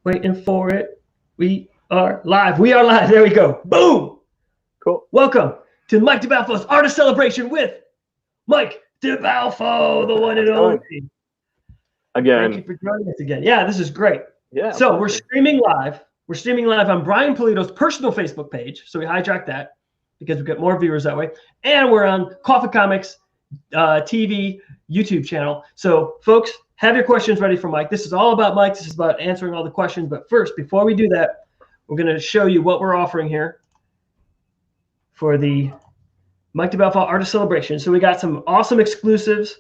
Waiting for it. We are live. We are live. There we go. Boom. Cool. Welcome to Mike DeBalfo's Artist Celebration with Mike DeBalfo, the one and only. Again. Thank you for joining us again. Yeah, this is great. Yeah. So we're streaming live. We're streaming live on Brian Pulido's personal Facebook page. So we hijacked that because we get more viewers that way. And we're on Coffin Comics TV YouTube channel. So folks, have your questions ready for Mike. This is all about Mike. This is about answering all the questions. But first, before we do that, we're going to show you what we're offering here for the Mike DeBalfo Artist Celebration. So we got some awesome exclusives.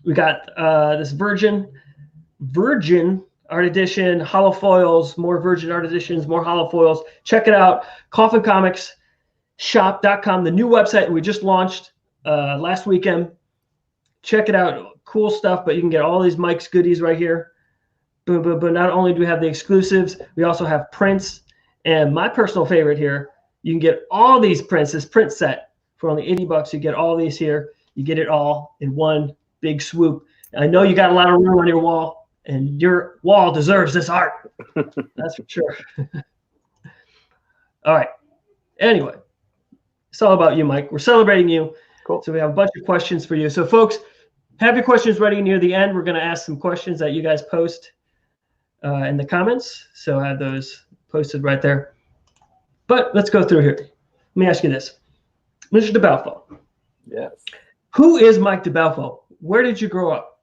We got this Virgin Art Edition, hollow foils, more Virgin Art Editions, more hollow foils. Check it out, Coffin Comics shop.com, the new website we just launched last weekend. Check it out. Cool stuff, but you can get all these Mike's goodies right here. Boom, boom, boom. Not only do we have the exclusives, we also have prints. And my personal favorite here, you can get all these prints, this print set for only $80. You get all these here. You get it all in one big swoop. I know you got a lot of room on your wall, and your wall deserves this art. That's for sure. All right. Anyway, it's all about you, Mike. We're celebrating you. Cool. So we have a bunch of questions for you. So folks, have your questions ready near the end. We're going to ask some questions that you guys post in the comments. So I have those posted right there. But let's go through here. Let me ask you this. Mr. DeBalfo. Yes. Who is Mike DeBalfo? Where did you grow up?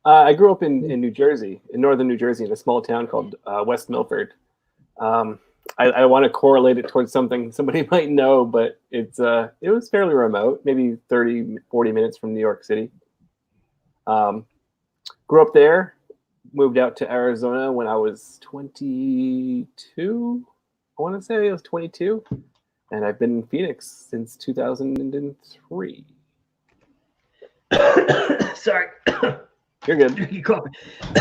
I grew up in New Jersey, in northern New Jersey, in a small town called West Milford. I want to correlate it towards something somebody might know, but it was fairly remote, maybe 30, 40 minutes from New York City. Grew up there, moved out to Arizona when I was 22. I want to say I was 22, and I've been in Phoenix since 2003. Sorry. You're good.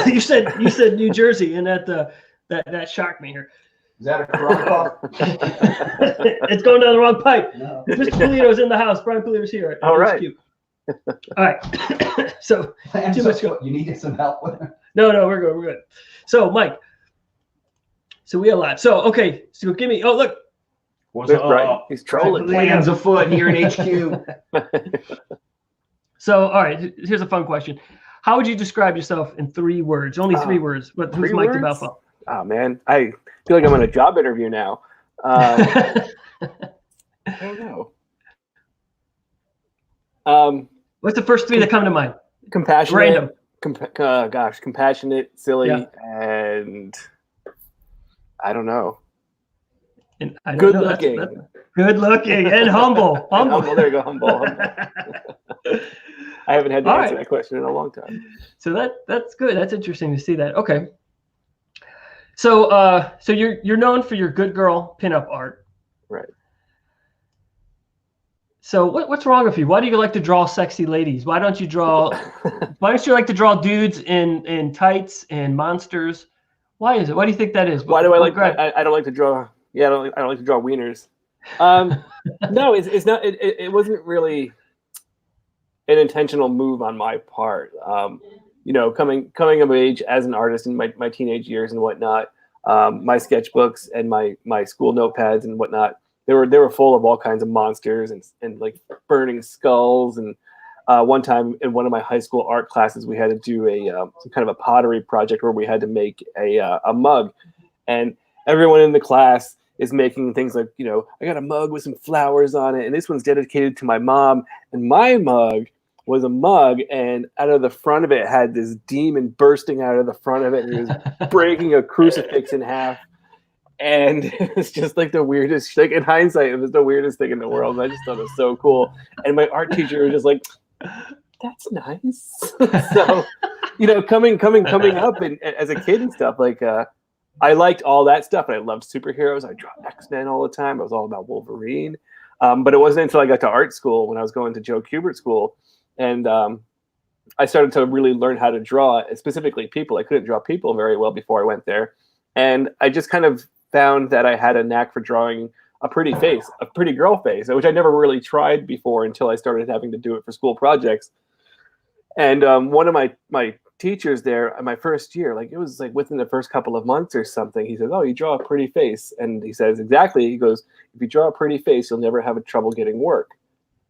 You said New Jersey, and that shocked me here. Is that a carpal? It's going down the wrong pipe. No. Mr. Pulido's in the house. Brian Pulido's here. All right. All right. So too much go. You needed some help with it? No, we're good. We're good. So Mike. So we are live. So okay. So give me. Oh look. What's up? Right. He's trolling. Plans afoot here in HQ. So all right. Here's a fun question. How would you describe yourself in 3 words? Only 3 words. But who's Mike DeBalfo? Oh man, I feel like I'm on a job interview now. I don't know. What's the first 3 that come to mind? Compassionate. Random. Compassionate, silly, Yeah. and I don't know. And I don't Good know, looking. that's good looking and humble. Humble. There you go. Humble. I haven't had to answer that question in a long time. So that's good. That's interesting to see that. Okay. So so you're known for your good girl pinup art. Right. So what's wrong with you? Why do you like to draw sexy ladies? Why don't you like to draw dudes in tights and monsters? Why is it? Why do you think that is? Why do I like? I don't like to draw. Yeah, I don't like to draw wieners. No, it's not. It wasn't really an intentional move on my part. You know, coming of age as an artist in my teenage years and whatnot, my sketchbooks and my school notepads and whatnot, they were full of all kinds of monsters and like burning skulls. And one time in one of my high school art classes, we had to do some kind of a pottery project where we had to make a mug, and everyone in the class is making things like, you know, I got a mug with some flowers on it, and this one's dedicated to my mom, and my mug was a mug, and out of the front of it had this demon bursting out of the front of it, and it was breaking a crucifix in half. And it's just like the weirdest, like in hindsight, it was the weirdest thing in the world. And I just thought it was so cool. And my art teacher was just like, that's nice. So, you know, coming up and as a kid and stuff, like I liked all that stuff. And I loved superheroes. I draw X-Men all the time. I was all about Wolverine. But it wasn't until I got to art school when I was going to Joe Kubert School. And I started to really learn how to draw, specifically people. I couldn't draw people very well before I went there. And I just kind of found that I had a knack for drawing a pretty face, a pretty girl face, which I never really tried before until I started having to do it for school projects. And one of my teachers there in my first year, like it was like within the first couple of months or something, he says, "Oh, you draw a pretty face," and he says exactly. He goes, "If you draw a pretty face, you'll never have trouble getting work."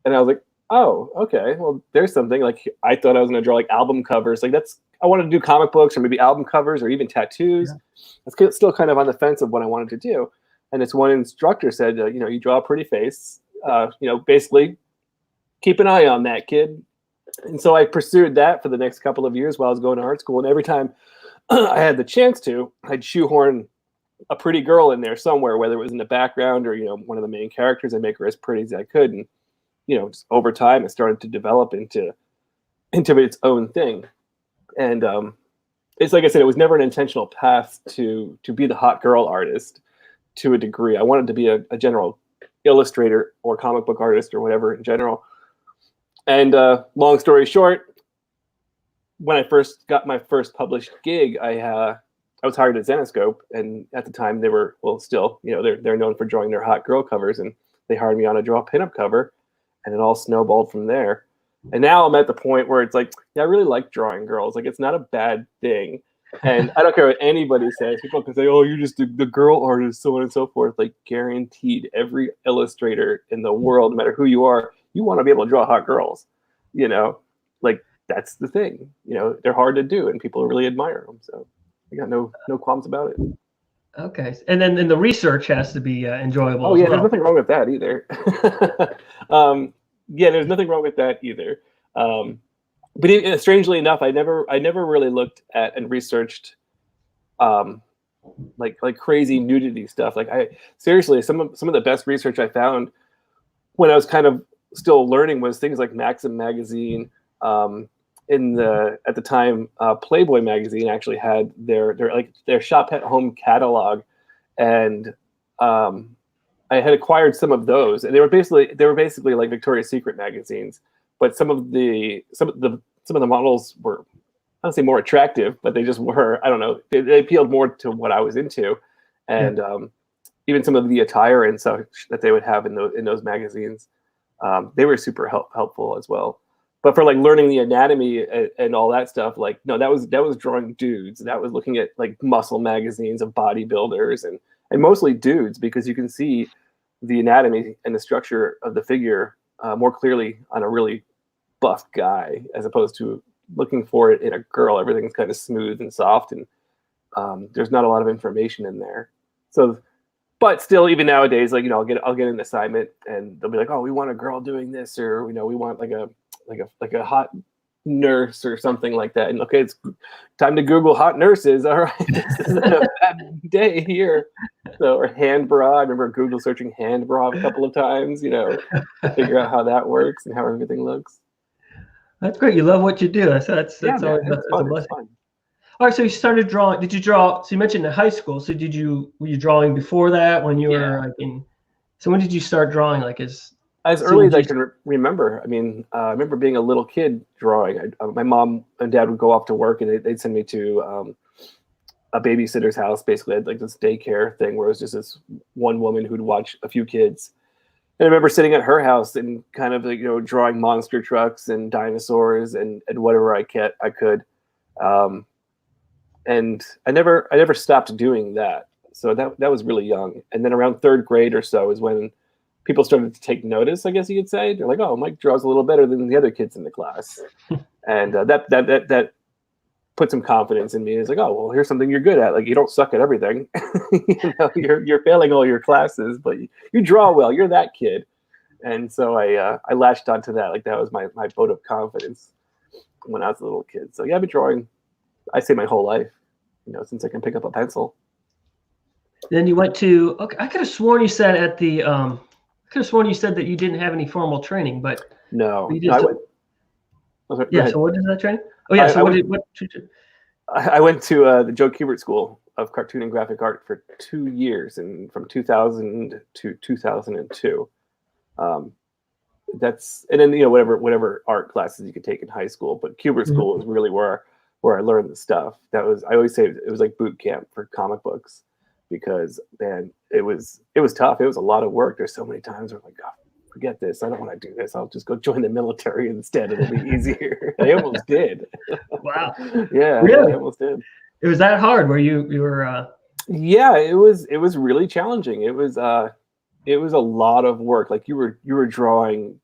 And I was like, "Oh, okay. Well, there's something." Like I thought I was going to draw like album covers. Like I wanted to do comic books or maybe album covers or even tattoos. Yeah. That's still kind of on the fence of what I wanted to do. And this one instructor said, you know, you draw a pretty face. You know, basically, keep an eye on that, kid. And so I pursued that for the next couple of years while I was going to art school. And every time I had the chance to, I'd shoehorn a pretty girl in there somewhere, whether it was in the background or, you know, one of the main characters. I'd make her as pretty as I could. And, you know, just over time, it started to develop into its own thing. And it's like I said, it was never an intentional path to be the hot girl artist to a degree. I wanted to be a general illustrator or comic book artist or whatever in general. And long story short, when I first got my first published gig, I was hired at Zenescope, and at the time they were, well, still, you know, they're known for drawing their hot girl covers, and they hired me on to draw a pinup cover, and it all snowballed from there. And now I'm at the point where it's like, yeah, I really like drawing girls. Like, it's not a bad thing. And I don't care what anybody says. People can say, oh, you're just the girl artist, so on and so forth. Like, guaranteed, every illustrator in the world, no matter who you are, you want to be able to draw hot girls. You know, like, that's the thing. You know, they're hard to do, and people really admire them. So I got no qualms about it. Okay. And then the research has to be enjoyable. Oh, yeah, there's nothing wrong with that either. Yeah, there's nothing wrong with that either. But strangely enough, I never really looked at and researched like crazy nudity stuff. Like seriously, some of the best research I found when I was kind of still learning was things like Maxim magazine. At the time, Playboy magazine actually had their shop at home catalog, and I had acquired some of those, and they were basically like Victoria's Secret magazines. But some of the models were, I don't say more attractive, but they just were, I don't know, they appealed more to what I was into, and even some of the attire and such that they would have in those magazines, they were super helpful as well. But for like learning the anatomy and all that stuff, like no, that was drawing dudes. That was looking at like muscle magazines of bodybuilders and mostly dudes, because you can see the anatomy and the structure of the figure more clearly on a really buff guy, as opposed to looking for it in a girl. Everything's kind of smooth and soft, and there's not a lot of information in there. So, but still, even nowadays, like, you know, I'll get an assignment, and they'll be like, "Oh, we want a girl doing this," or, you know, we want like a hot nurse or something like that. And okay, it's time to Google hot nurses. All right, this isn't a bad day here. So, or hand bra. I remember Google searching hand bra a couple of times, you know, to figure out how that works and how everything looks. That's great. You love what you do. That's always that's a blessing. All right, so you started drawing. Did you draw? So you mentioned in high school. So were you drawing before that when you were like in? So when did you start drawing? Like as early as I can remember. I mean, I remember being a little kid drawing. My mom and dad would go off to work, and they'd send me to a babysitter's house. Basically, I had like this daycare thing where it was just this one woman who'd watch a few kids. And I remember sitting at her house and kind of, like, you know, drawing monster trucks and dinosaurs and whatever I could. And I never stopped doing that. So that was really young. And then around third grade or so is when people started to take notice, I guess you could say. They're like, oh, Mike draws a little better than the other kids in the class. And that put some confidence in me. It's like, oh, well, here's something you're good at. Like, you don't suck at everything. You know, you're failing all your classes, but you draw well. You're that kid. And so I latched onto that. Like, that was my vote of confidence when I was a little kid. So yeah, I've been drawing, I say, my whole life, you know, since I can pick up a pencil. Then you went to, okay, I could have sworn you said at the, I could have sworn you said that you didn't have any formal training, but no. You did so what is that training? Oh yeah, I went to the Joe Kubert School of Cartoon and Graphic Art for 2 years, and from 2000 to 2002. That's, and then, you know, whatever art classes you could take in high school, but Kubert School was really where I learned the stuff. That was, I always say, it was like boot camp for comic books, because man, it was tough. It was a lot of work. There's so many times where I'm like, God, forget this. I don't want to do this. I'll just go join the military instead. It'll be easier. I almost did. Wow. Yeah, Really? I almost did. It was that hard where you were Yeah, it was really challenging. It was a lot of work. Like you were drawing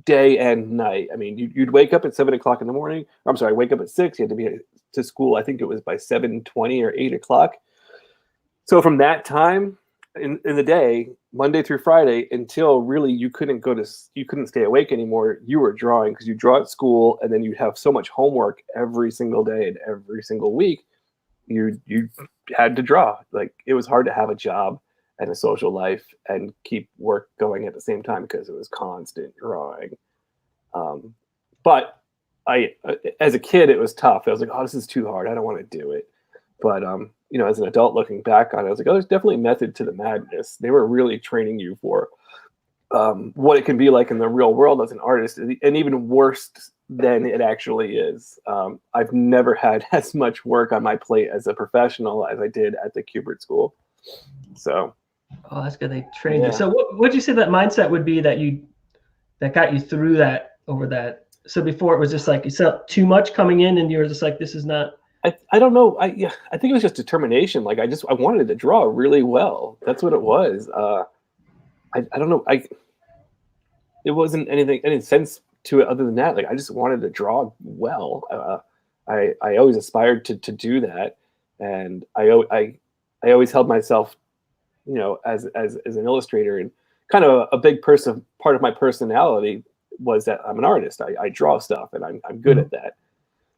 day and night. I mean, you'd wake up at 7 o'clock in the morning. I'm sorry, wake up at 6. You had to be to school. I think it was by 7:20 or 8 o'clock. So from that time in the day, Monday through Friday, until really you couldn't stay awake anymore, you were drawing, because you draw at school, and then you'd have so much homework every single day and every single week. You had to draw. Like, it was hard to have a job and a social life and keep work going at the same time, because it was constant drawing. But as a kid, it was tough. I was like, oh, this is too hard. I don't want to do it. But as an adult looking back on it, I was like, oh, there's definitely method to the madness. They were really training you for what it can be like in the real world as an artist, and even worse than it actually is. I've never had as much work on my plate as a professional as I did at the Kubert School. So. Oh, that's good. They trained you. So what would you say that mindset would be that got you through that, over that? So before, it was just like you felt too much coming in and you were just like, this is not. I don't know. I think it was just determination. Like, I wanted to draw really well. That's what it was. I don't know. It wasn't any sense to it other than that. Like, I just wanted to draw well. I always aspired to do that. And I always held myself, as an illustrator, and kind of a big part of my personality was that I'm an artist. I draw stuff, and I'm good at that.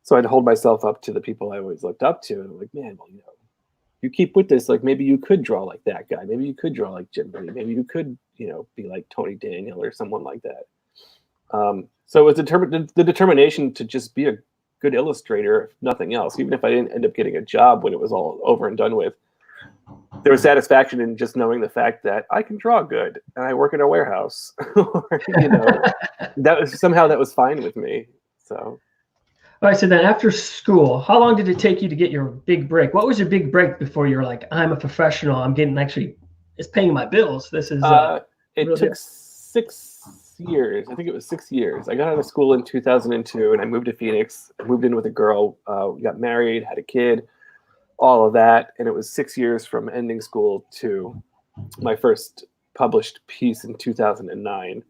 So I'd hold myself up to the people I always looked up to, and I'm like, man, well, you keep with this, like, maybe you could draw like that guy. Maybe you could draw like Jim Lee. Maybe you could, be like Tony Daniel or someone like that. So it was the determination to just be a good illustrator, if nothing else. Even if I didn't end up getting a job when it was all over and done with, there was satisfaction in just knowing the fact that I can draw good and I work in a warehouse. That was fine with me. So. All right. So then after school, how long did it take you to get your big break? What was your big break before you were like, I'm a professional, I'm getting it's paying my bills. This is it took 6 years. I think it was 6 years. I got out of school in 2002 and I moved to Phoenix. I moved in with a girl. We got married, had a kid, all of that. And it was 6 years from ending school to my first published piece in 2009.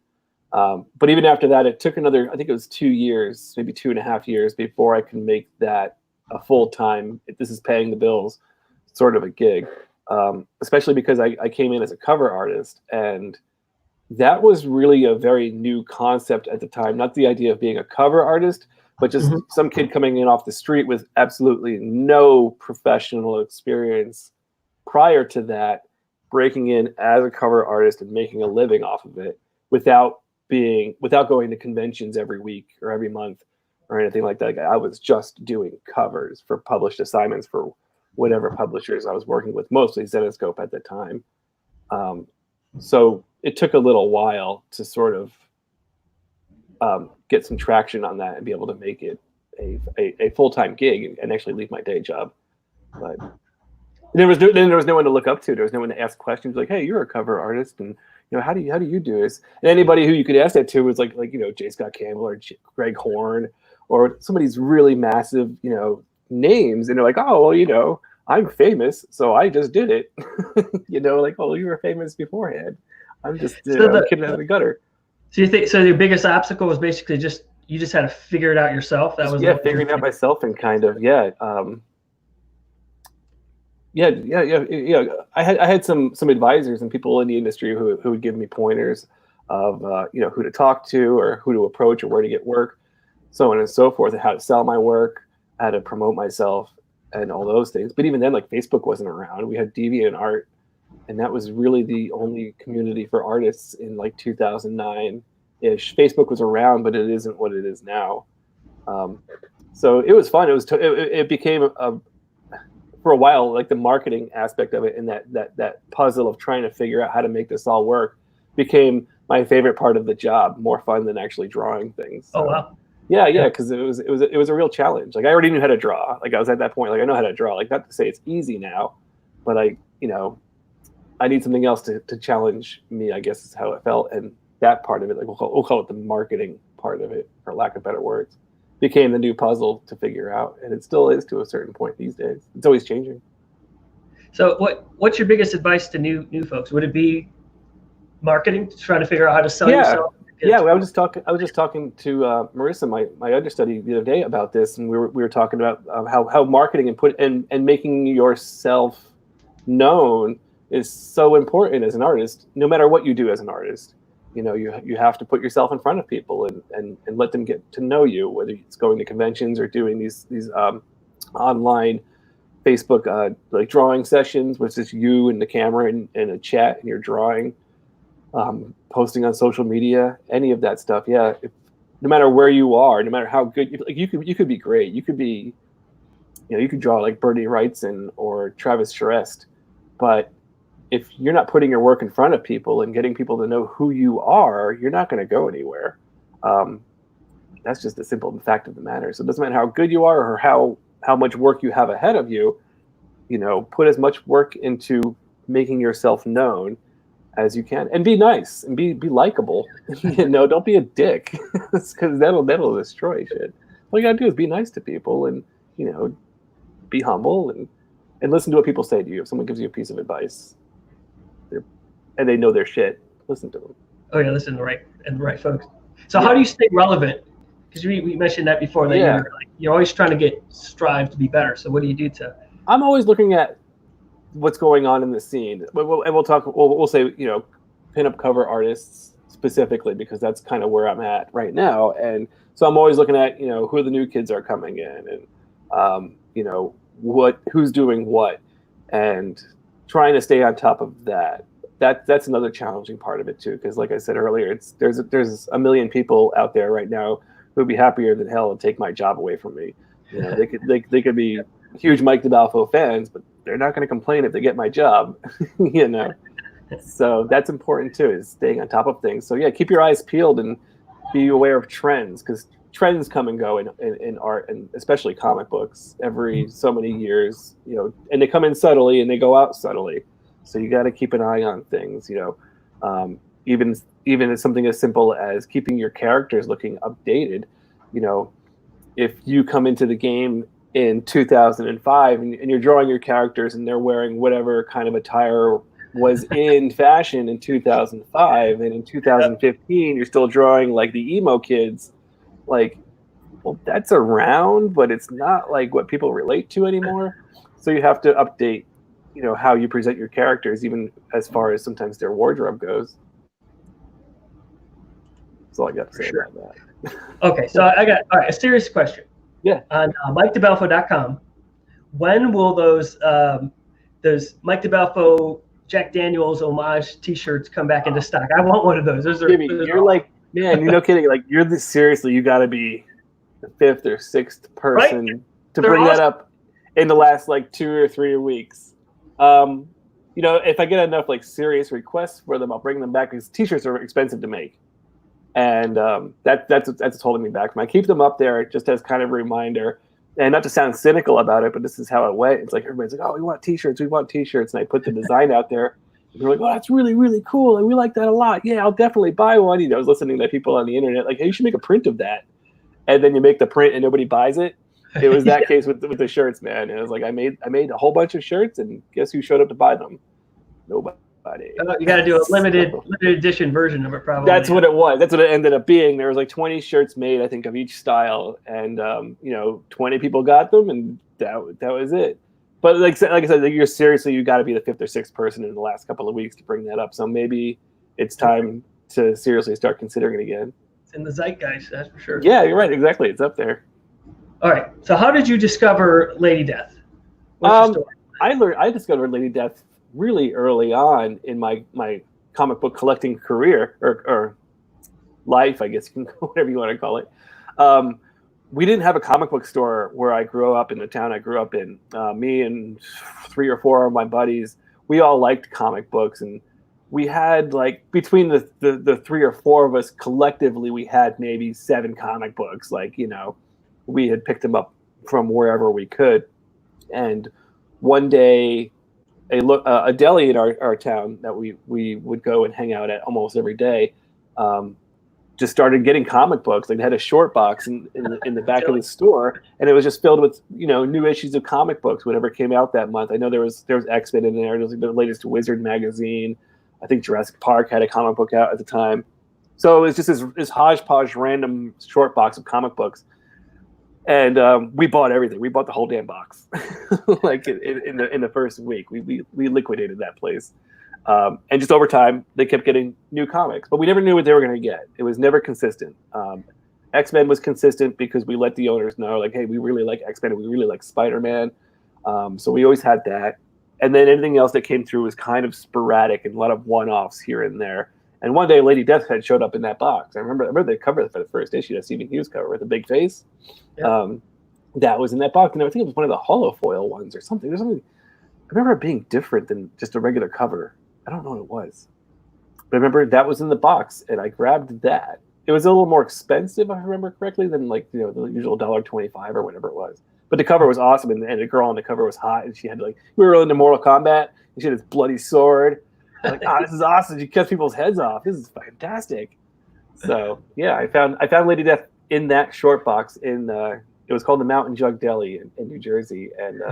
But even after that, it took another, I think it was 2 years, maybe 2.5 years before I could make that a full-time, this is paying the bills, sort of a gig. Especially because I came in as a cover artist, and that was really a very new concept at the time. Not the idea of being a cover artist, but just some kid coming in off the street with absolutely no professional experience prior to that, breaking in as a cover artist and making a living off of it without going to conventions every week or every month or anything like that. I was just doing covers for published assignments for whatever publishers I was working with, mostly Zetascope at the time. So it took a little while to sort of get some traction on that and be able to make it a full-time gig and actually leave my day job. But there was no one to look up to. There was no one to ask questions like, "Hey, you're a cover artist, and how do you do this?" And anybody who you could ask that to was like J. Scott Campbell or Greg Horn or some of these really massive names, and they're like, "Oh, well, I'm famous, so I just did it." Like, "Oh, you were famous beforehand. I'm just a kid out of the gutter." So you think your biggest obstacle was basically you just had to figure it out yourself? That was figuring it out myself and kind of I had some advisors and people in the industry who would give me pointers of who to talk to or who to approach or where to get work, so on and so forth, and how to sell my work, how to promote myself, and all those things. But even then, like, Facebook wasn't around. We had DeviantArt, and that was really the only community for artists in like 2009-ish. Facebook was around, but it isn't what it is now. So it was fun. It became for a while, like, the marketing aspect of it and that puzzle of trying to figure out how to make this all work became my favorite part of the job, more fun than actually drawing things. So, oh, wow. Yeah, because it was a real challenge. Like, I already knew how to draw. Like, I was at that point, like, I know how to draw. Like, not to say it's easy now, but I need something else to challenge me, I guess is how it felt. And that part of it, like we'll call it the marketing part of it, for lack of better words, became the new puzzle to figure out, and it still is to a certain point these days. It's always changing. So what's your biggest advice to new folks? Would it be marketing, trying to figure out how to sell yourself? Yeah, I was just talking to Marissa, my understudy, the other day about this, and we were talking about how marketing and making yourself known is so important as an artist, no matter what you do as an artist. You know, you have to put yourself in front of people and let them get to know you, whether it's going to conventions or doing these online Facebook like drawing sessions, which is you and the camera and a chat and you're drawing, posting on social media, any of that stuff. Yeah, no matter where you are, no matter how good you could be great. You could be, you know, you could draw like Bernie Wrightson or Travis Charest, but if you're not putting your work in front of people and getting people to know who you are, you're not going to go anywhere. That's just the simple fact of the matter. So it doesn't matter how good you are or how much work you have ahead of you, you know, put as much work into making yourself known as you can, and be nice and be likable. You know, don't be a dick, because that'll destroy shit. All you gotta do is be nice to people, and you know, be humble and listen to what people say to you. If someone gives you a piece of advice, and they know their shit, listen to them. Oh yeah, listen to the right folks. So how do you stay relevant? Because we mentioned that before. That you're always trying to strive to be better. So what do you do to? I'm always looking at what's going on in the scene, and we'll say, you know, pinup cover artists specifically, because that's kind of where I'm at right now. And so I'm always looking at, you know, who the new kids are coming in, and you know, who's doing what, and trying to stay on top of that. That's another challenging part of it too, because like I said earlier, there's a million people out there right now who'd be happier than hell to take my job away from me. You know, they could be huge Mike DeBalfo fans, but they're not going to complain if they get my job. You know, so that's important too, is staying on top of things. So yeah, keep your eyes peeled and be aware of trends, because trends come and go in art, and especially comic books, every so many years. You know, and they come in subtly and they go out subtly. So you got to keep an eye on things. You know, even as something as simple as keeping your characters looking updated. You know, if you come into the game in 2005 and you're drawing your characters and they're wearing whatever kind of attire was in fashion in 2005, and in 2015 you're still drawing like the emo kids, like, well, that's around, but it's not like what people relate to anymore. So you have to update, you know, how you present your characters, even as far as sometimes their wardrobe goes. That's all I got to say about that. Okay, so I got a serious question. Yeah. On MikeDeBalfo.com, when will those Mike DeBalfo Jack Daniels homage T-shirts come back into stock? I want one of those. Jimmy, you're like, man, you're no kidding. Like, you're seriously, you got to be the 5th or 6th person to bring that up in the last like 2 or 3 weeks. You know, if I get enough like serious requests for them, I'll bring them back, because T-shirts are expensive to make. And that's what's holding me back. I keep them up there just as kind of a reminder, and not to sound cynical about it, but this is how it went. It's like everybody's like, "Oh, we want T-shirts, and I put the design out there. And they're like, "Oh, that's really, really cool, and we like that a lot. Yeah, I'll definitely buy one." You know, I was listening to people on the internet like, "Hey, you should make a print of that," and then you make the print and nobody buys it. It was that case with the shirts, man. And it was like I made a whole bunch of shirts, and guess who showed up to buy them? Nobody. You got to do a limited edition version of it, probably. That's what it was. That's what it ended up being. There was like 20 shirts made, I think, of each style, and you know, 20 people got them, and that was it. But like I said, you got to be the 5th or 6th person in the last couple of weeks to bring that up. So maybe it's time to seriously start considering it again. It's in the zeitgeist, that's for sure. Yeah, you're right. Exactly, it's up there. All right. So how did you discover Lady Death? What's the story? I discovered Lady Death really early on in my comic book collecting career, or life, I guess you can whatever you want to call it. We didn't have a comic book store where I grew up, in the town I grew up in. Me and 3 or 4 of my buddies, we all liked comic books, and we had like between the 3 or 4 of us collectively, we had maybe 7 comic books. Like, you know, we had picked them up from wherever we could. And one day, a deli in our town that we would go and hang out at almost every day just started getting comic books. Like they had a short box in the back of the store, and it was just filled with new issues of comic books, whatever came out that month. I know there was X-Men in there. There was the latest Wizard magazine. I think Jurassic Park had a comic book out at the time. So it was just this hodgepodge random short box of comic books. And we bought everything. We bought the whole damn box. Like in the first week, we liquidated that place. And just over time, they kept getting new comics, but we never knew what they were going to get. It was never consistent. X-Men was consistent because we let the owners know, like, hey, we really like X-Men and we really like Spider-Man. So we always had that. And then anything else that came through was kind of sporadic and a lot of one-offs here and there. And one day, Lady Deathhead showed up in that box. I remember the cover for the first issue, that Stephen Hughes cover with the big face. Yeah. That was in that box, and I think it was one of the holofoil ones or something. There's something. I remember it being different than just a regular cover. I don't know what it was, but I remember that was in the box, and I grabbed that. It was a little more expensive, if I remember correctly, than like the usual $1.25 or whatever it was. But the cover was awesome, and the girl on the cover was hot, and she had we were into Mortal Kombat, and she had this bloody sword. Like, this is awesome. She cuts people's heads off. This is fantastic. So yeah, I found Lady Death in that short box in it was called the Mountain Jug Deli in New Jersey, and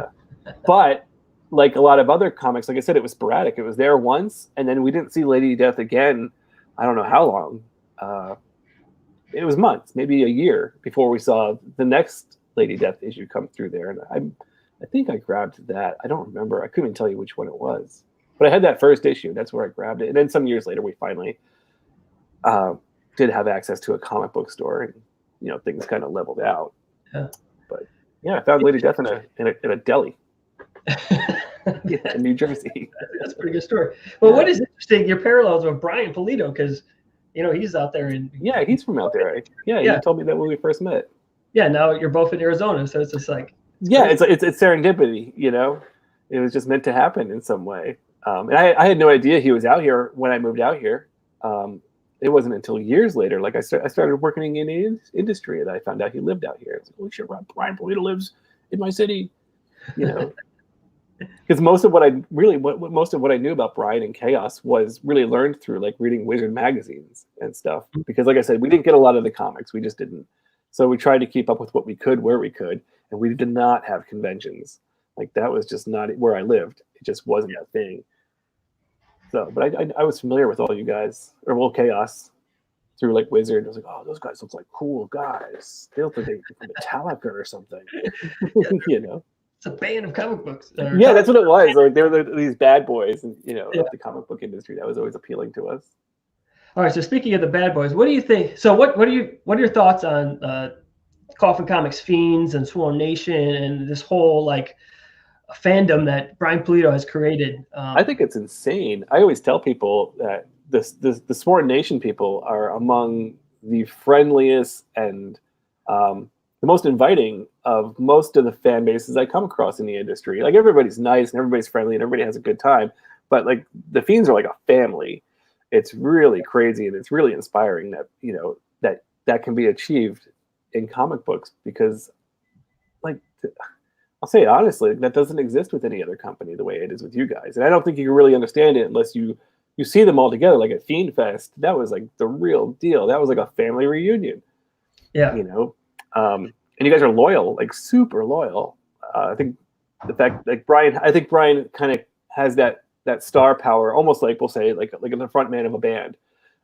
but like a lot of other comics, like I said, it was sporadic. It was there once, and then we didn't see Lady Death again. I don't know how long. It was months, maybe a year before we saw the next Lady Death issue come through there, and I think I grabbed that. I don't remember. I couldn't even tell you which one it was. But I had that first issue. That's where I grabbed it. And then some years later, we finally did have access to a comic book store, and things kind of leveled out. Yeah. But yeah, I found Lady Death in a deli. In New Jersey. That's a pretty good story. Well, what is interesting, your parallels with Brian Pulido, because he's out there in. Yeah, he's from out there. Yeah, he told me that when we first met. Yeah, now you're both in Arizona, so it's just like. It's serendipity. It was just meant to happen in some way. And I had no idea he was out here when I moved out here. It wasn't until years later, like I started working in the industry, that I found out he lived out here. I was like, holy shit, Brian Pulido lives in my city, Because most of what I knew about Brian and Chaos was really learned through like reading Wizard magazines and stuff. Because like I said, we didn't get a lot of the comics, we just didn't. So we tried to keep up with what we could, where we could, and we did not have conventions. Like that was just not where I lived. It just wasn't a thing. So, but I was familiar with all you guys, or Chaos, through like Wizard. I was like, oh, those guys look like cool guys. They look like they're from Metallica or something. It's a band of comic books. Yeah, that's what it was. Like they were these bad boys, and of the comic book industry. That was always appealing to us. All right. So speaking of the bad boys, what do you think? So what are your thoughts on Coffin Comics Fiends and Sworn Nation and this whole like fandom that Brian Pulido has created? I think it's insane. I always tell people that the Sworn Nation people are among the friendliest and the most inviting of most of the fan bases I come across in the industry. Like everybody's nice and everybody's friendly and everybody has a good time, but like the Fiends are like a family. It's really crazy and it's really inspiring that that can be achieved in comic books, because like I'll say it honestly, that doesn't exist with any other company the way it is with you guys. And I don't think you can really understand it unless you see them all together. Like at Fiend Fest, that was like the real deal. That was like a family reunion. Yeah. And you guys are loyal, like super loyal. I think the fact like Brian kind of has that star power, almost like we'll say like the front man of a band.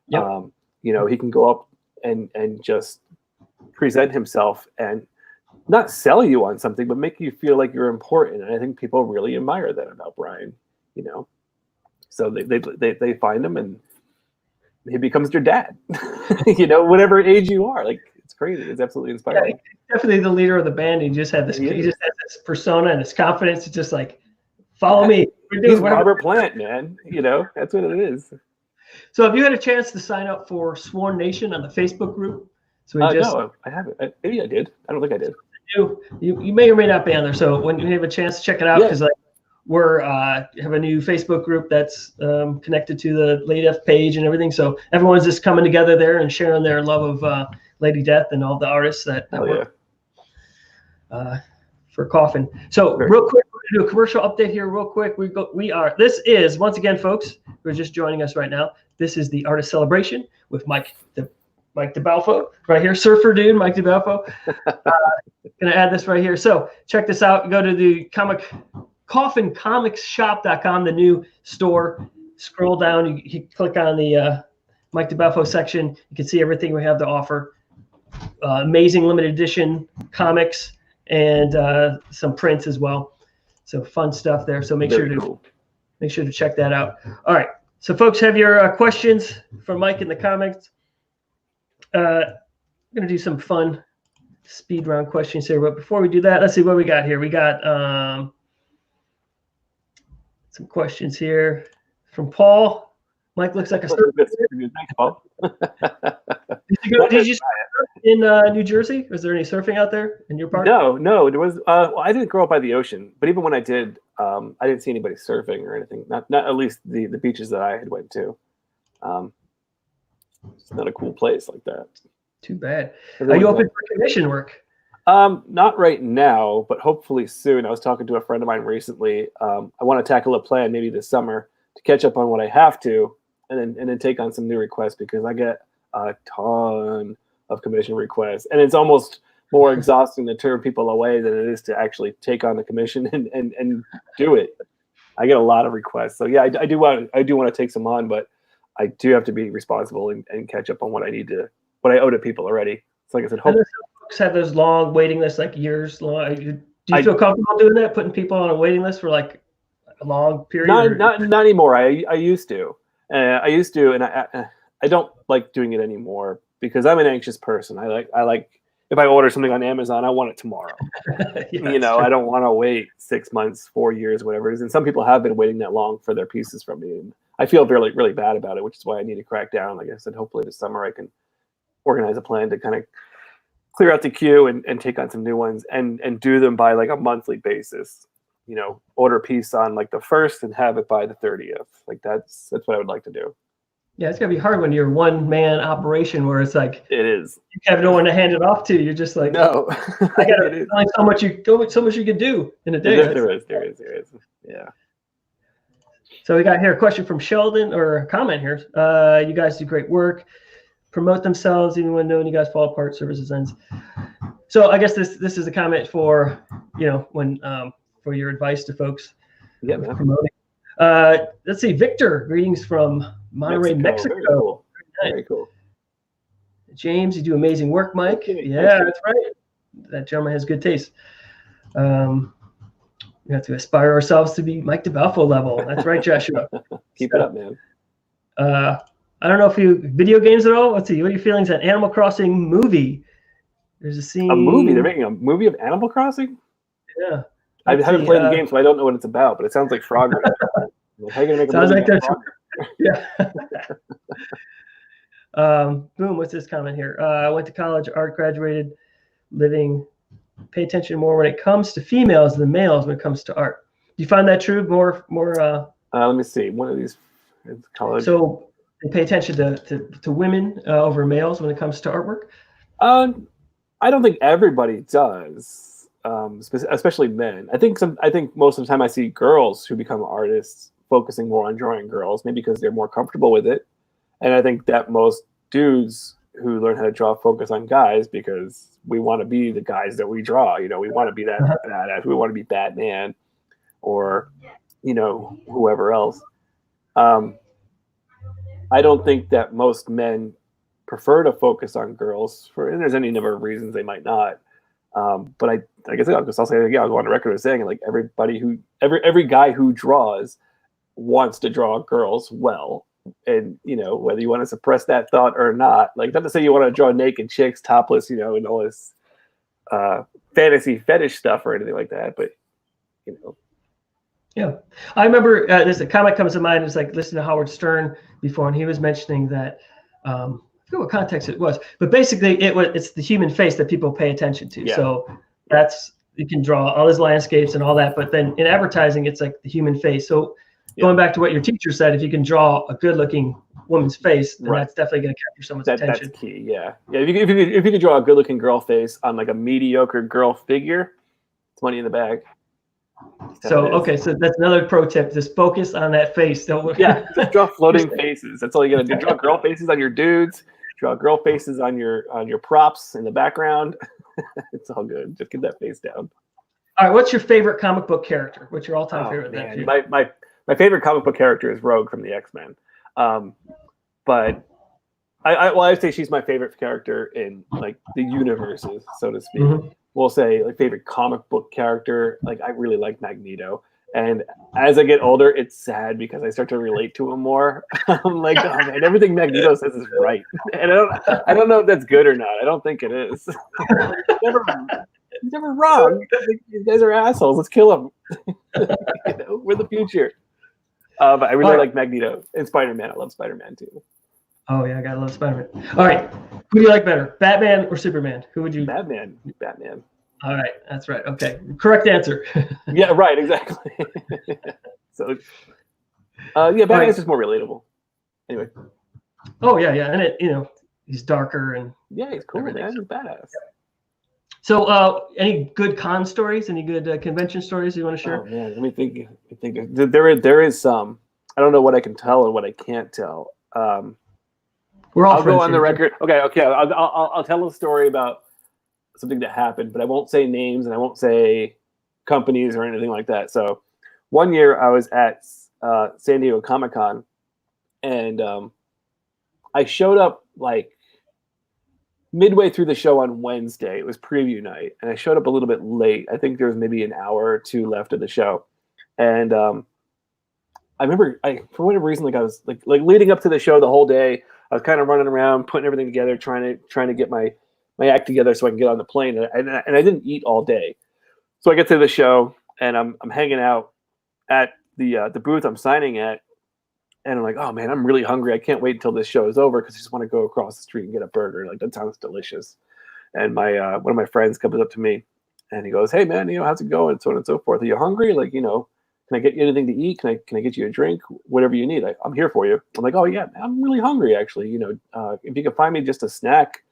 Yep. He can go up and just present himself and not sell you on something, but make you feel like you're important. And I think people really admire that about Brian, So they find him and he becomes their dad, whatever age you are. Like it's crazy. It's absolutely inspiring. Yeah, definitely the leader of the band. He just has this persona and his confidence. It's just like, follow me. He's Robert Plant, man. That's what it is. So have you had a chance to sign up for Sworn Nation on the Facebook group? So no, I haven't. Maybe I did. I don't think I did. You may or may not be on there. So when you have a chance to check it out, because we're have a new Facebook group that's connected to the Lady Death page and everything. So everyone's just coming together there and sharing their love of Lady Death and all the artists that work for Coffin. So real quick, we're gonna do a commercial update here real quick. This is, once again, folks, who are just joining us right now, this is the Artist Celebration with Mike DeBalfo right here. Surfer dude, Mike DeBalfo. Gonna add this right here. So check this out. Go to the Coffin Comics shop.com, the new store. Scroll down, you click on the Mike DeBalfo section. You can see everything we have to offer. Amazing limited edition comics and some prints as well. So fun stuff there. So make sure to check that out. All right. So folks, have your questions for Mike in the comments. I'm gonna do some fun speed round questions here, but before we do that, let's see what we got here. We got some questions here from Paul. Mike looks like a surfer. Thanks, Paul. Did you surf in New Jersey? Was there any surfing out there in your park? No. There was. Well, I didn't grow up by the ocean, but even when I did, I didn't see anybody surfing or anything. Not at least the beaches that I had went to. It's not a cool place like that. Too bad. Are you open for commission work? Not right now, but hopefully soon. I was talking to a friend of mine recently. I want to tackle a plan maybe this summer to catch up on what I have to, and then take on some new requests, because I get a ton of commission requests, and it's almost more exhausting to turn people away than it is to actually take on the commission and do it. I get a lot of requests, so yeah, I do want to take some on, but I do have to be responsible and catch up on what I owe to people already. So like I said, hopefully. Folks have those long waiting lists, like years long. Do you feel comfortable doing that, putting people on a waiting list for like a long period? Not anymore. I used to. And I don't like doing it anymore because I'm an anxious person. I like if I order something on Amazon, I want it tomorrow. Yeah, I don't want to wait 6 months, 4 years, whatever it is. And some people have been waiting that long for their pieces from me, and I feel really, really bad about it, which is why I need to crack down. Like I said, hopefully this summer I can organize a plan to kind of clear out the queue and take on some new ones and do them by like a monthly basis. Order a piece on like the 1st and have it by the 30th. Like that's what I would like to do. Yeah, it's gonna be hard when you're one-man operation where it's like it is. You have no one to hand it off to. You're just like, no. I gotta find so much you can do in a day. There is. Yeah. So we got here a question from Sheldon, or a comment here. You guys do great work. Promote themselves even when knowing you guys fall apart. Services ends. So I guess this is a comment for when for your advice to folks. Yeah, man. Promoting. Let's see, Victor. Greetings from Monterey, Mexico. Very cool. Very cool. James, you do amazing work, Mike. Yeah, that's right. That gentleman has good taste. We have to aspire ourselves to be Mike DeBalfo level. That's right, Joshua. Keep it up, man. I don't know if you video games at all. Let's see. What are your feelings on Animal Crossing movie? There's a scene. A movie? They're making a movie of Animal Crossing? Yeah. I haven't played the game, so I don't know what it's about, but it sounds like Frogger. How are you gonna make a movie about Frogger? Yeah. Boom. What's this comment here? I went to college, art, graduated, living. Pay attention more when it comes to females than males when it comes to art. Do you find that true? More. Let me see. One of these college. So they pay attention to women over males when it comes to artwork. I don't think everybody does, especially men. I think most of the time I see girls who become artists focusing more on drawing girls, maybe because they're more comfortable with it. And I think that most dudes who learn how to draw focus on guys because we want to be the guys that we draw. We want to be that badass. We want to be Batman or, whoever else. I don't think that most men prefer to focus on girls and there's any number of reasons they might not. But I guess I'll say, I'll go on the record as saying like every guy who draws wants to draw girls well. And, whether you want to suppress that thought or not, like not to say you want to draw naked chicks topless, and all this fantasy fetish stuff or anything like that. But, Yeah. I remember there's a comment comes to mind. It's like listening to Howard Stern before, and he was mentioning that, I forget what context it was, but basically it's the human face that people pay attention to. Yeah. So you can draw all his landscapes and all that, but then in advertising, it's like the human face. So going back to what your teacher said, if you can draw a good-looking woman's face, then that's definitely going to capture someone's attention. That's key. Yeah. If you could draw a good-looking girl face on like a mediocre girl figure, it's money in the bag. So okay, so that's another pro tip. Just focus on that face. Don't Yeah, just draw floating faces. That's all you gotta do. Draw girl faces on your dudes. Draw girl faces on your props in the background. It's all good. Just get that face down. All right, what's your favorite comic book character? What's your all-time favorite? Man. My favorite comic book character is Rogue from the X-Men. But I'd say she's my favorite character in like the universes, so to speak. Mm-hmm. We'll say like favorite comic book character. Like I really like Magneto. And as I get older, it's sad because I start to relate to him more. I'm like, oh man, everything Magneto says is right. And I don't know if that's good or not. I don't think it is. He's never wrong. These guys are assholes. Let's kill them. We're the future. But I really like Magneto and Spider-Man. I love Spider-Man too. Oh yeah, I gotta love Spider-Man. All right, who do you like better, Batman or Superman? Who would you? Batman. All right, that's right. Okay, correct answer. Yeah, right, exactly. So, Batman's just more relatable. Anyway. Oh yeah, and he's darker and he's cool, man. He's badass. So, any good con stories? Any good convention stories you want to share? Oh man, let me think. There is some. I don't know what I can tell and what I can't tell. I'll go on the record. Okay. I'll tell a story about something that happened, but I won't say names and I won't say companies or anything like that. So, one year I was at San Diego Comic-Con, and I showed up like midway through the show on Wednesday. It was preview night, and I showed up a little bit late. I think there was maybe an hour or two left of the show, and I remember for whatever reason, like I was like leading up to the show the whole day. I was kind of running around, putting everything together, trying to get my act together so I can get on the plane. And I didn't eat all day, so I get to the show and I'm hanging out at the booth I'm signing at, and I'm like, oh man, I'm really hungry. I can't wait until this show is over because I just want to go across the street and get a burger. Like that sounds delicious. And my one of my friends comes up to me and he goes, hey man, how's it going? So on and so forth. Are you hungry? Like, can I get you anything to eat? Can I get you a drink? Whatever you need. I'm here for you. I'm like, oh yeah, man, I'm really hungry actually. If you could find me just a snack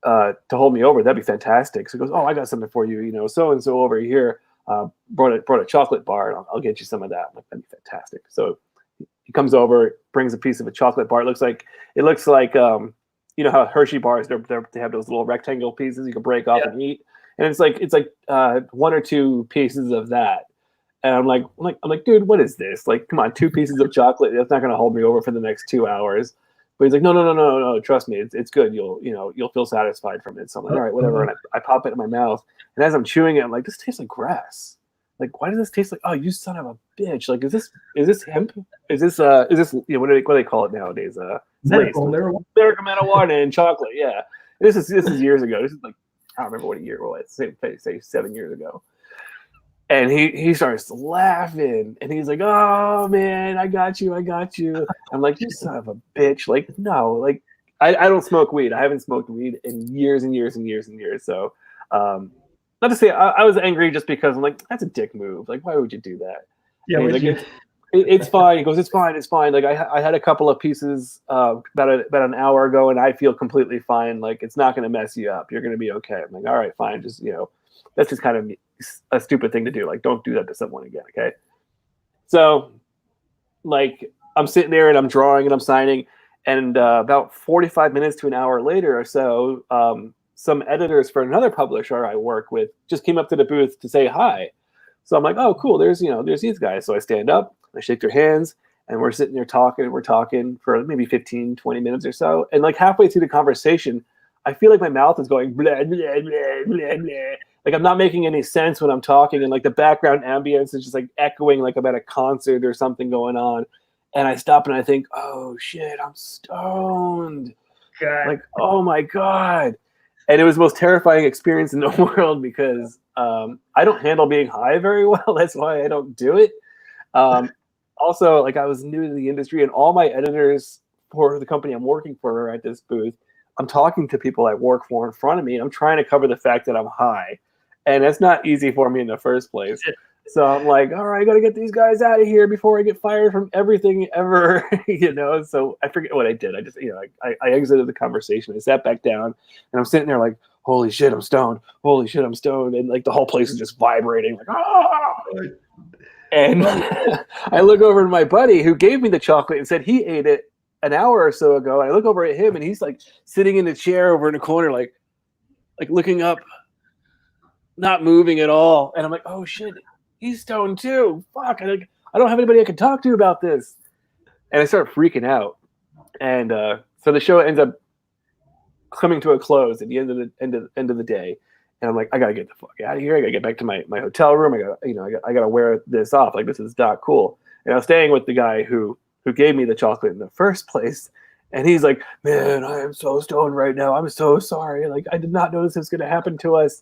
to hold me over, that'd be fantastic. So he goes, oh, I got something for you. So and so over here brought a chocolate bar, and I'll get you some of that. I'm like, that'd be fantastic. So he comes over, brings a piece of a chocolate bar. It looks like how Hershey bars they have those little rectangle pieces you can break off and eat, and it's like one or two pieces of that. And I'm like, dude, what is this? Like, come on, 2 pieces of chocolate. That's not going to hold me over for the next 2 hours. But he's like, no, trust me, it's good. You'll feel satisfied from it. So I'm like, all right, whatever. And I pop it in my mouth. And as I'm chewing it, I'm like, this tastes like grass. Like, why does this taste like? Oh, you son of a bitch! Like, is this hemp? Is this what do they call it nowadays? Medical marijuana and chocolate. Yeah, this is years ago. This is like I don't remember what year it was. Say 7 years ago. And he starts laughing, and he's like, "Oh man, I got you." I'm like, "You son of a bitch!" Like, no, like I don't smoke weed. I haven't smoked weed in years and years and years and years. So, not to say I was angry just because I'm like, that's a dick move. Like, why would you do that? Yeah, it's fine. He goes, it's fine. Like I had a couple of pieces about an hour ago, and I feel completely fine. Like it's not going to mess you up. You're going to be okay. I'm like, all right, fine. Just that's just kind of a stupid thing to do. Like, don't do that to someone again, okay? So, like, I'm sitting there and I'm drawing and I'm signing, and about 45 minutes to an hour later or so, some editors for another publisher I work with just came up to the booth to say hi. So I'm like, oh, cool. There's these guys. So I stand up, I shake their hands, and we're sitting there talking. We're talking for maybe 15, 20 minutes or so. And like halfway through the conversation, I feel like my mouth is going blah, blah, blah, blah, blah. Like I'm not making any sense when I'm talking, and like the background ambience is just like echoing like I'm at a concert or something going on. And I stop and I think, oh shit, I'm stoned. God. Like, oh my God. And it was the most terrifying experience in the world because I don't handle being high very well. That's why I don't do it. Also, like I was new to the industry, and all my editors for the company I'm working for are at this booth. I'm talking to people I work for in front of me, and I'm trying to cover the fact that I'm high. And that's not easy for me in the first place. So I'm like, all right, I got to get these guys out of here before I get fired from everything ever, So I forget what I did. I just, I exited the conversation. I sat back down, and I'm sitting there like, holy shit, I'm stoned. Holy shit, I'm stoned. And like the whole place is just vibrating. Like, ah! And I look over to my buddy who gave me the chocolate and said he ate it an hour or so ago. And I look over at him and he's like sitting in the chair over in the corner, like looking up, not moving at all. And I'm like, oh shit, he's stoned too. Fuck. I don't have anybody I can talk to about this. And I start freaking out. And so the show ends up coming to a close at the end of the day. And I'm like, I gotta get the fuck out of here. I gotta get back to my hotel room. I gotta wear this off. Like, this is not cool. And I was staying with the guy who gave me the chocolate in the first place. And he's like, man, I am so stoned right now. I'm so sorry. Like, I did not know this was gonna happen to us.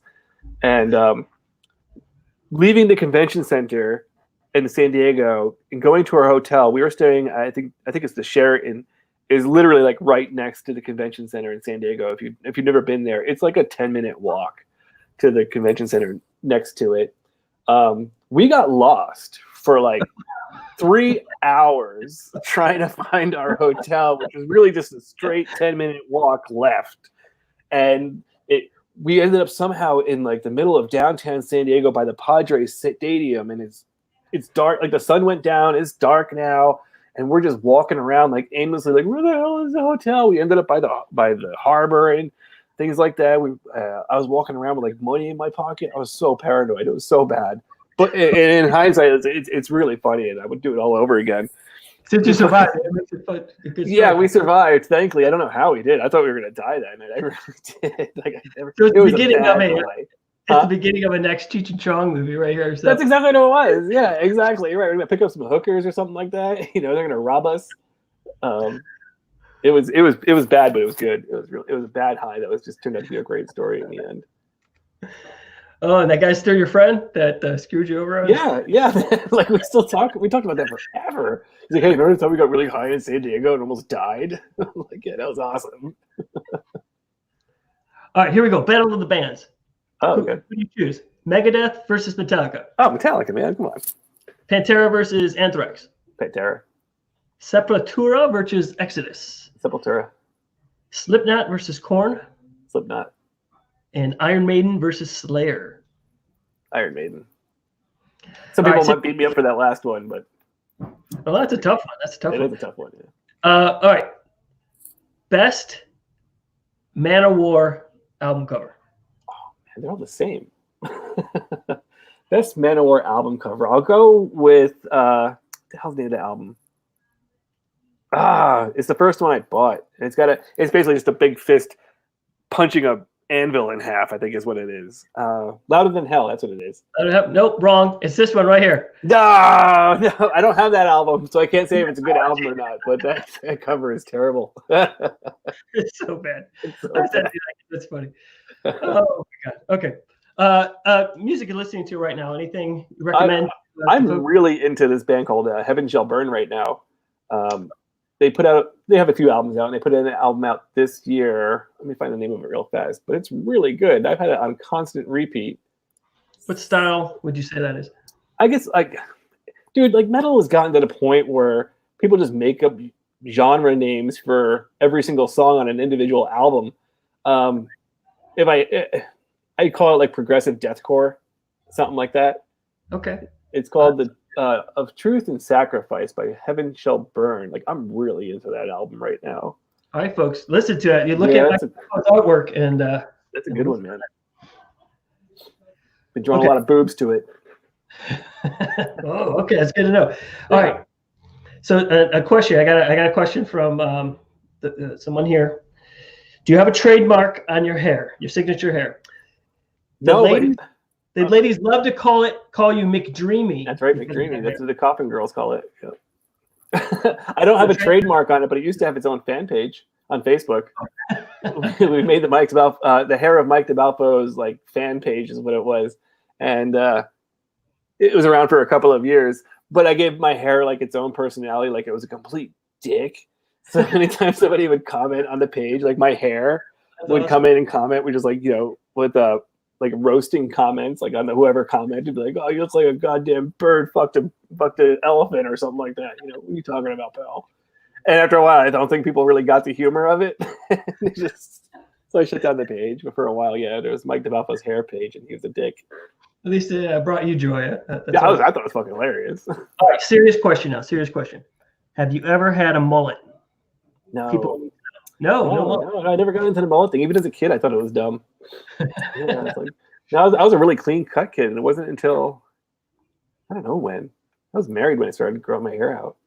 And leaving the convention center in San Diego and going to our hotel, we were staying, I think it's the Sheraton, is literally like right next to the convention center in San Diego. If you've never been there, it's like a 10-minute walk to the convention center next to it. We got lost for like 3 hours trying to find our hotel, which was really just a straight 10-minute walk left. And we ended up somehow in like the middle of downtown San Diego by the Padres Stadium, and it's dark. Like the sun went down. It's dark now, and we're just walking around like aimlessly, like, where the hell is the hotel? We ended up by the harbor and things like that. I was walking around with like money in my pocket. I was so paranoid. It was so bad. But in hindsight, it's really funny, and I would do it all over again. Since you survived, it makes it fun. Yeah, we survived. Thankfully, I don't know how we did. I thought we were going to die that night. I really did. Like, so it's the beginning of the beginning of a next Cheech and Chong movie right here. So. That's exactly what it was. Yeah, exactly. You're right. We're going to pick up some hookers or something like that. They're going to rob us. It was bad, but it was good. It was a bad high that was just turned out to be a great story in the end. Oh, and that guy's still your friend that screwed you over? Yeah. Like, we still talk. We talked about that forever. He's like, hey, remember the time we got really high in San Diego and almost died? I'm like, yeah, that was awesome. All right, here we go. Battle of the bands. Oh, okay. Who do you choose? Megadeth versus Metallica. Oh, Metallica, man. Come on. Pantera versus Anthrax. Pantera. Sepultura versus Exodus. Sepultura. Slipknot versus Korn. Slipknot. And Iron Maiden versus Slayer. Iron Maiden. Some people might beat me up for that last one, but well, that's a tough one. It is a tough one. Yeah. All right. Best Man-O-War album cover. Oh man, they're all the same. Best Man-O-War album cover. I'll go with the hell's the name of the album? It's the first one I bought. And it's basically just a big fist punching a anvil in half, I think is what it is. Louder Than Hell, that's what it is. Nope, wrong. It's this one right here. No, I don't have that album, so I can't say if it's a good album or not, but that cover is terrible. It's so bad. That's funny. Oh my God. Okay. Music you're listening to right now, anything you recommend? I'm really into this band called Heaven Shall Burn right now. They have a few albums out, and they put an album out this year. Let me find the name of it real fast, but it's really good. I've had it on constant repeat. What style would you say that is? I guess metal has gotten to the point where people just make up genre names for every single song on an individual album. I call it like progressive deathcore, something like that. Okay. It's called the Of Truth and Sacrifice by Heaven Shall Burn. Like, I'm really into that album right now. All right, folks, listen to it. You look at artwork, and that's a good one, man. Been drawing a lot of boobs to it. Oh, okay, that's good to know. All right, so a question. I got a question from someone here. Do you have a trademark on your hair, your signature hair? The ladies love to call you McDreamy. That's right, McDreamy. That's what the Coffin girls call it. Yep. I don't have a trademark on it, but it used to have its own fan page on Facebook. We made the hair of Mike DeBalfo's like fan page is what it was, and it was around for a couple of years. But I gave my hair like its own personality, like it was a complete dick. So anytime somebody would comment on the page, like my hair would come in and comment, we just like with like roasting comments, like on whoever commented, be like, "Oh, you look like a goddamn bird fucked an elephant" or something like that. What are you talking about, pal? And after a while, I don't think people really got the humor of it. It's So I shut down the page. But for a while, yeah, there was Mike DeBalfo's hair page, and he was a dick. At least it brought you joy. Yeah, I thought it was fucking hilarious. All right, serious question now. Serious question. Have you ever had a mullet? No. No. I never got into the mullet thing. Even as a kid, I thought it was dumb. Yeah, it's like, I was a really clean cut kid, and it wasn't until I don't know when I was married when I started growing my hair out.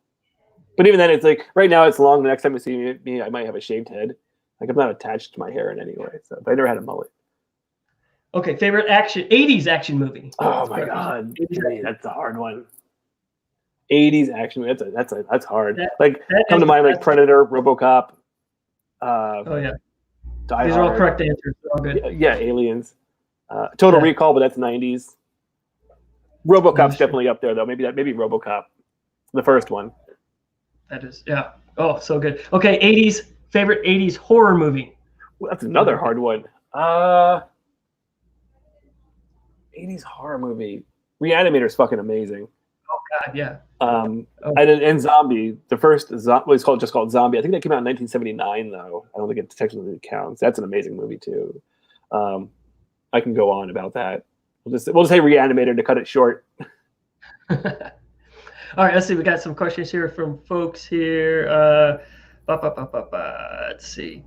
But even then, it's like right now it's long. The next time you see me, I might have a shaved head. Like I'm not attached to my hair in any way. So, but I never had a mullet. Okay, favorite 80s action movie. Oh my god, that's a hard one. 80s action movie. That's hard. That come to mind like Predator, RoboCop. Oh yeah. Die These Hard. are all correct answers. They're all good. Yeah, Aliens. Total Recall, but that's 90s. RoboCop's definitely up there though. Maybe RoboCop, the first one. That is, yeah. Oh, so good. Okay, 80s favorite 80s horror movie. Well, that's another hard one. 80s horror movie. Reanimator's fucking amazing. Oh God, yeah. And Zombie, the first was just called Zombie. I think that came out in 1979 though. I don't think it technically counts. That's an amazing movie too. I can go on about that. We'll just say Reanimator to cut it short. All right, let's see. We got some questions here from folks here. Let's see.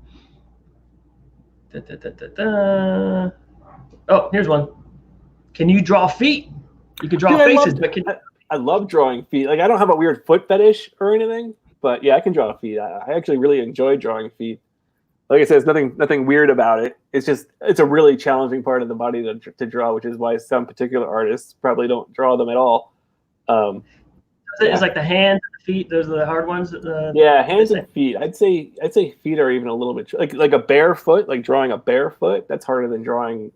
Oh, here's one. Can you draw feet? You can draw faces, but I love drawing feet. Like I don't have a weird foot fetish or anything, but yeah, I can draw feet. I actually really enjoy drawing feet. Like I said, there's nothing weird about it. It's a really challenging part of the body to draw, which is why some particular artists probably don't draw them at all. It's like the hands and the feet. Those are the hard ones. Yeah, hands and feet. I'd say feet are even a little bit like a bare foot. Like drawing a bare foot, that's harder than drawing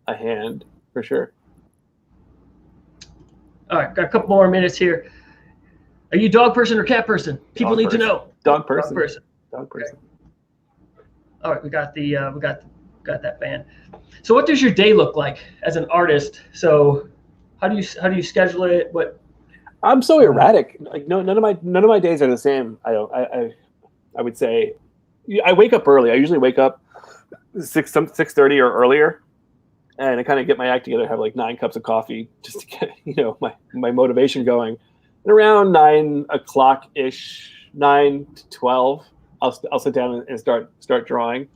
a hand for sure. All right, got a couple more minutes here. Are you dog person or cat person? People need to know. Dog person. Dog person. All right, we got that band. So, what does your day look like as an artist? So, how do you schedule it? What? I'm so erratic. Like none of my days are the same. I would say I wake up early. I usually wake up 6:30 or earlier. And I kind of get my act together, have like 9 cups of coffee just to get, my motivation going. And around 9 o'clock ish, 9 to 12, I'll sit down and start drawing.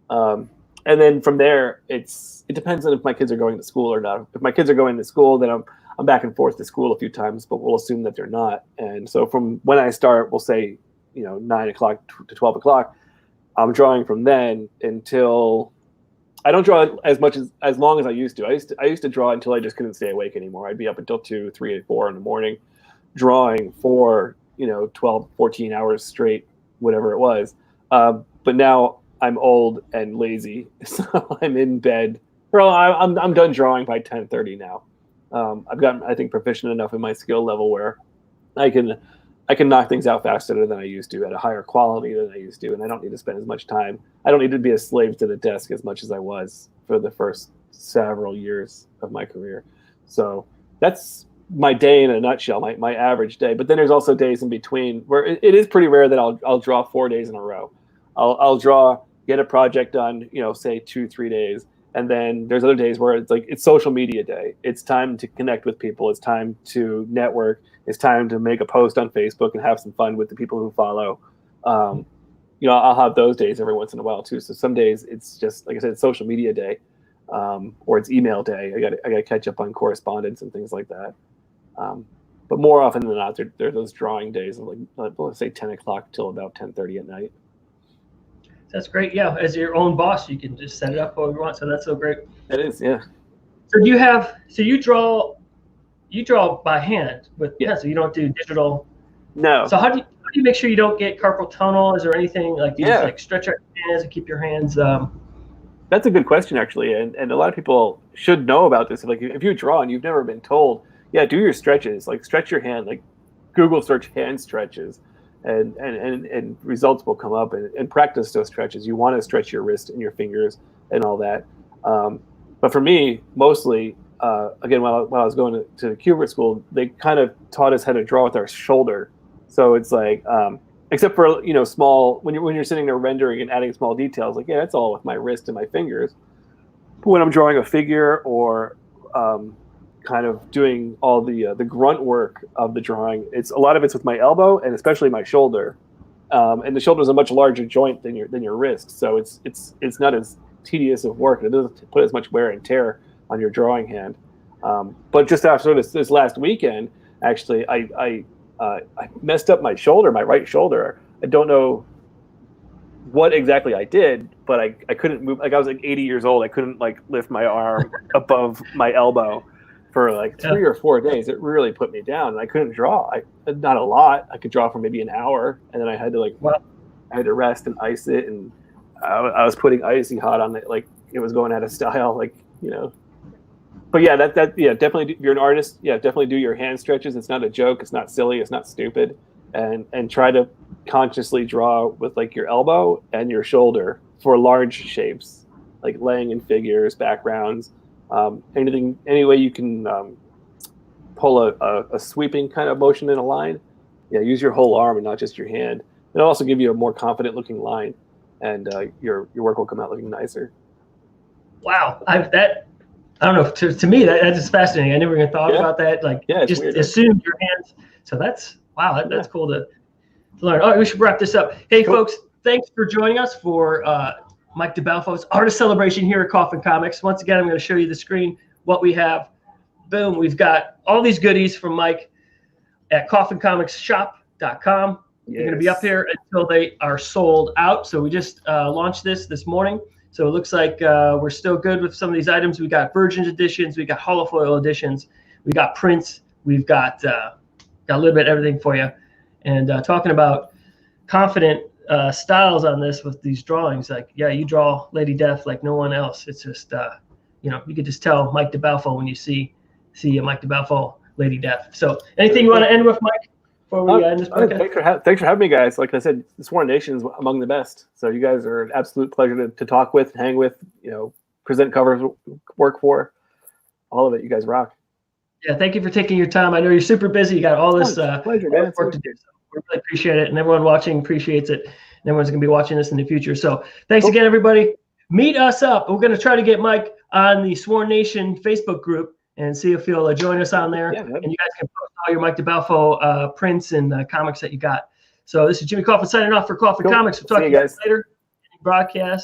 And then from there, it depends on if my kids are going to school or not. If my kids are going to school, then I'm back and forth to school a few times, but we'll assume that they're not. And so from when I start, we'll say, 9 o'clock to 12 o'clock, I'm drawing from then until. I don't draw as long as I used to. I used to draw until I just couldn't stay awake anymore. I'd be up until 2, 3, 4 in the morning, drawing for 12, 14 hours straight, whatever it was. But now I'm old and lazy, so I'm in bed. Well, I'm done drawing by 10:30 now. I've gotten, I think, proficient enough in my skill level where I can knock things out faster than I used to, at a higher quality than I used to, and I don't need to spend as much time. I don't need to be a slave to the desk as much as I was for the first several years of my career. So that's my day in a nutshell, my average day. But then there's also days in between where it is pretty rare that I'll draw 4 days in a row. I'll draw, get a project done, say 2-3 days. And then there's other days where it's social media day. It's time to connect with people. It's time to network. It's time to make a post on Facebook and have some fun with the people who follow. I'll have those days every once in a while too. So some days it's just, like I said, it's social media day, or it's email day. I got to catch up on correspondence and things like that. But more often than not, there are those drawing days of let's say 10 o'clock till about 10:30 at night. That's great. Yeah, as your own boss, you can just set it up however you want. So that's so great. It is, yeah. So you draw by hand with so you don't do digital. No. So how do you make sure you don't get carpal tunnel? Is there anything like you just stretch out your hands and keep your hands? That's a good question actually, and a lot of people should know about this. Like if you draw and you've never been told, do your stretches. Like stretch your hand. Like Google search hand stretches. And results will come up and practice those stretches. You want to stretch your wrist and your fingers and all that. But for me, mostly, again, while I was going to the Kubert school, they kind of taught us how to draw with our shoulder. So it's like, and except for small when you're sitting there rendering and adding small details. Like that's all with my wrist and my fingers. But when I'm drawing a figure or kind of doing all the grunt work of the drawing, a lot of it's with my elbow and especially my shoulder. And the shoulder is a much larger joint than your wrist, so it's not as tedious of work. It doesn't put as much wear and tear on your drawing hand. But just after this last weekend, actually, I messed up my shoulder, my right shoulder. I don't know what exactly I did, but I couldn't move. Like I was like 80 years old. I couldn't like lift my arm above my elbow for like 3 or 4 days. It really put me down, and I couldn't draw. Not a lot. I could draw for maybe an hour, and then I had to I had to rest and ice it, and I was putting icy hot on it, like it was going out of style, But yeah, definitely. If you're an artist, definitely do your hand stretches. It's not a joke. It's not silly. It's not stupid. And try to consciously draw with like your elbow and your shoulder for large shapes, like laying in figures, backgrounds, any way you can pull a sweeping kind of motion in a line. Yeah, use your whole arm and not just your hand. It'll also give you a more confident looking line, and your work will come out looking nicer. Wow, I don't know. To me, that's just fascinating. I never even thought about that. Like, just weird, assume your hands. So that's cool to learn. All right, we should wrap this up. Hey, folks, thanks for joining us for Mike DeBalfo's Artist Celebration here at Coffin Comics. Once again, I'm going to show you the screen, what we have. Boom, we've got all these goodies from Mike at coffincomicsshop.com. They're going to be up here until they are sold out. So we just launched this morning. So it looks like we're still good with some of these items. We got Virgin editions, we got holofoil editions, we got prints, we've got a little bit of everything for you. And talking about confident styles on this with these drawings, like you draw Lady Death like no one else. It's just you could just tell Mike DeBalfo when you see a Mike DeBalfo Lady Death. So anything you want to end with, Mike? Before we end this podcast? Thanks for having me, guys. Like I said, the Sworn Nation is among the best. So you guys are an absolute pleasure to talk with, hang with, present covers, work for. All of it. You guys rock. Yeah, thank you for taking your time. I know you're super busy. You got all this pleasure, man. work to do. So we really appreciate it, and everyone watching appreciates it. And everyone's going to be watching this in the future. So thanks again, everybody. Meet us up. We're going to try to get Mike on the Sworn Nation Facebook group and see if he'll join us on there. And you guys can post all your Mike DeBalfo prints and comics that you got. So this is Jimmy Coffin signing off for Coffin Comics. We'll talk to you guys later. Broadcast.